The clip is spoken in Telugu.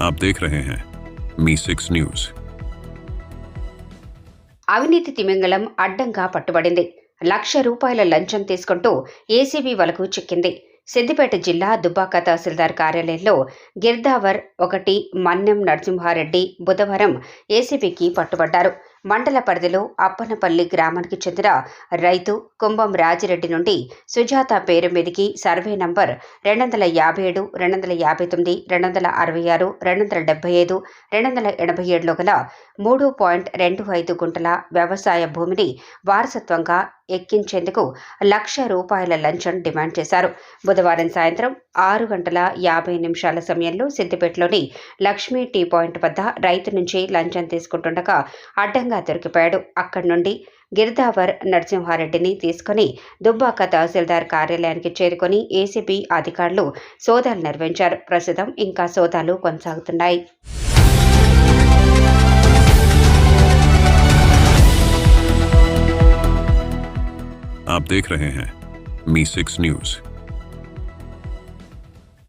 आप देख रहे हैं मी6 న్యూస్। అవినీతి తిమింగలం అడ్డంగా పట్టుబడింది. ₹1,00,000 లంచం తీసుకుంటూ ఏసీబీ వలకు చిక్కింది. సిద్దిపేట జిల్లా దుబ్బాక తహసీల్దార్ కార్యాలయంలో గిర్దావర్ 1 మన్నెం నరసింహారెడ్డి బుధవారం ఏసీబీకి పట్టుబడ్డారు. మండల పరిధిలో అప్పనపల్లి గ్రామానికి చెందిన రైతు కుంభం రాజిరెడ్డి నుండి సుజాత పేరు మీదికి సర్వే నంబర్ 257, 259, 266, 275, 287లో గల 3.25 గుంటల వ్యవసాయ భూమిని వారసత్వంగా ఎక్కించేందుకు ₹1,00,000 లంచం డిమాండ్ చేశారు. బుధవారం సాయంత్రం 6:50 సమయంలో సిద్దిపేటలోని లక్ష్మీ టీ పాయింట్ వద్ద రైతు నుంచి లంచం తీసుకుంటుండగా అడ్డంగా దొరికిపోయాడు. అక్కడి నుండి గిర్దావర్ నరసింహారెడ్డిని తీసుకుని దుబ్బాక తహసీల్దార్ కార్యాలయానికి చేరుకుని ఏసీబీ అధికారులు సోదాలు నిర్వహించారు. ప్రస్తుతం ఇంకా సోదాలు కొనసాగుతున్నాయి. आप देख रहे हैं मी6 न्यूज।